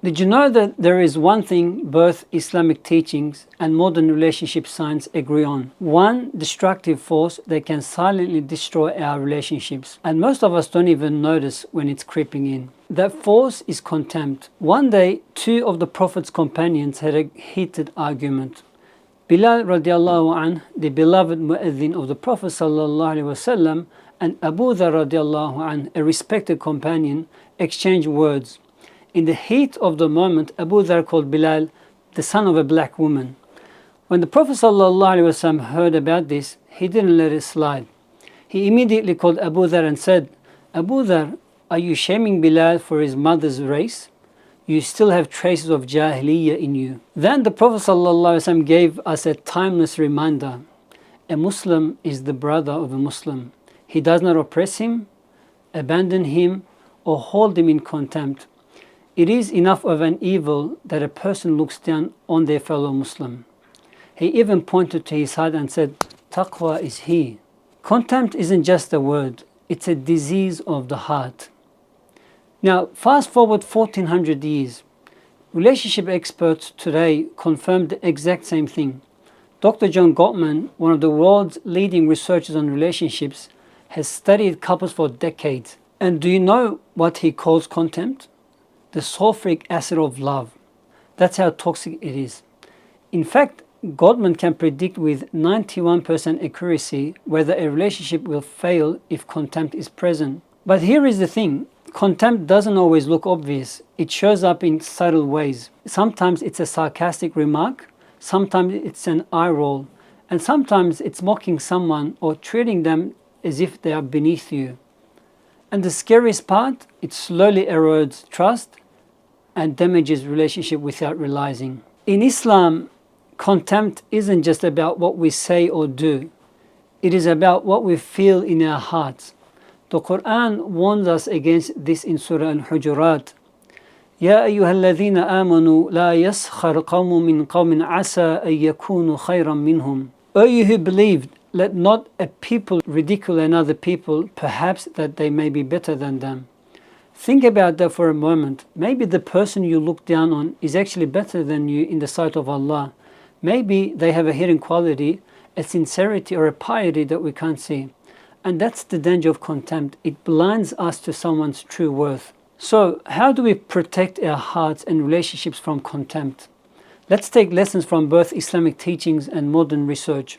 Did you know that there is one thing both Islamic teachings and modern relationship science agree on? One destructive force that can silently destroy our relationships, and most of us don't even notice when it's creeping in. That force is contempt. One day, two of the Prophet's companions had a heated argument. Bilal radiallahu anh, the beloved mu'adhin of the Prophet sallallahu alaihi wasallam, and Abu Dhar radiallahu anh, a respected companion, exchanged words. In the heat of the moment, Abu Dhar called Bilal the son of a black woman. When the Prophet ﷺ heard about this, he didn't let it slide. He immediately called Abu Dhar and said, Abu Dhar, are you shaming Bilal for his mother's race? You still have traces of Jahiliyyah in you. Then the Prophet ﷺ gave us a timeless reminder. A Muslim is the brother of a Muslim. He does not oppress him, abandon him, or hold him in contempt. It is enough of an evil that a person looks down on their fellow Muslim. He even pointed to his heart and said, Taqwa is he. Contempt isn't just a word, it's a disease of the heart. Now, fast forward 1400 years. Relationship experts today confirm the exact same thing. Dr. John Gottman, one of the world's leading researchers on relationships, has studied couples for decades. And do you know what he calls contempt? The sulphuric acid of love. That's how toxic it is. In fact, Gottman can predict with 91% accuracy whether a relationship will fail if contempt is present. But here is the thing. Contempt doesn't always look obvious. It shows up in subtle ways. Sometimes it's a sarcastic remark, sometimes it's an eye roll, and sometimes it's mocking someone or treating them as if they are beneath you. And the scariest part, it slowly erodes trust and damages relationship without realizing. In Islam, contempt isn't just about what we say or do. It is about what we feel in our hearts. The Qur'an warns us against this in Surah Al-Hujurat. يا أيها الذين آمنوا لا يسخر قوم من قوم عسى أن يكونوا خيرا منهم. O you who believed, let not a people ridicule another people, perhaps that they may be better than them. Think about that for a moment. Maybe the person you look down on is actually better than you in the sight of Allah. Maybe they have a hidden quality, a sincerity or a piety that we can't see. And that's the danger of contempt. It blinds us to someone's true worth. So, how do we protect our hearts and relationships from contempt? Let's take lessons from both Islamic teachings and modern research.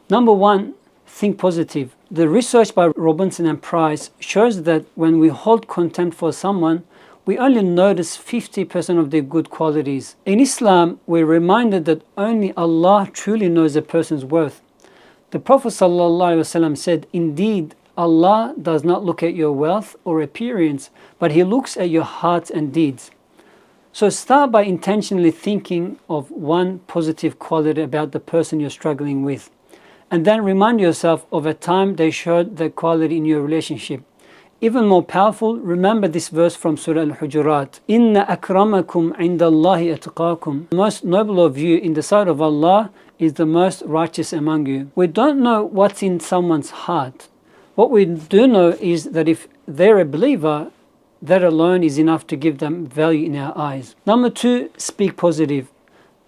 Number one, think positive. The research by Robinson and Price shows that when we hold contempt for someone, we only notice 50% of their good qualities. In Islam, we're reminded that only Allah truly knows a person's worth. The Prophet ﷺ said, indeed, Allah does not look at your wealth or appearance, but He looks at your hearts and deeds. So start by intentionally thinking of one positive quality about the person you're struggling with. And then remind yourself of a time they showed that quality in your relationship. Even more powerful, remember this verse from Surah Al-Hujurat. Inna akramakum indallahi atqakum. The most noble of you in the sight of Allah is the most righteous among you. We don't know what's in someone's heart. What we do know is that if they're a believer, that alone is enough to give them value in our eyes. Number two, speak positive.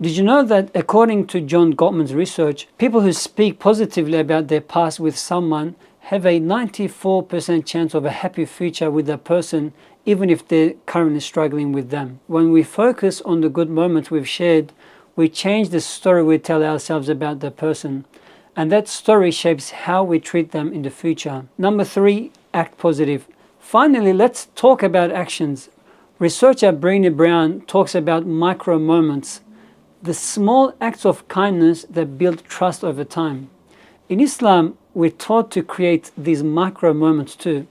Did you know that according to John Gottman's research, people who speak positively about their past with someone have a 94% chance of a happy future with that person, even if they're currently struggling with them. When we focus on the good moments we've shared, we change the story we tell ourselves about the person, and that story shapes how we treat them in the future. Number three, act positive. Finally, let's talk about actions. Researcher Brené Brown talks about micro moments, the small acts of kindness that build trust over time. In Islam, we're taught to create these micro moments too.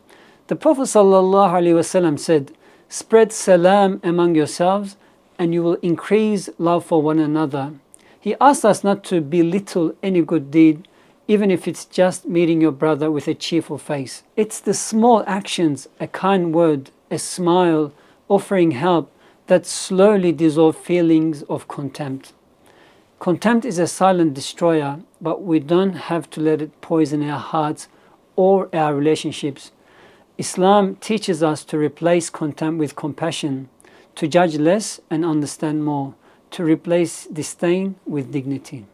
The Prophet ﷺ said, spread salam among yourselves and you will increase love for one another. He asked us not to belittle any good deed, even if it's just meeting your brother with a cheerful face. It's the small actions, a kind word, a smile, offering help, that slowly dissolve feelings of contempt. Contempt is a silent destroyer, but we don't have to let it poison our hearts or our relationships. Islam teaches us to replace contempt with compassion, to judge less and understand more, to replace disdain with dignity.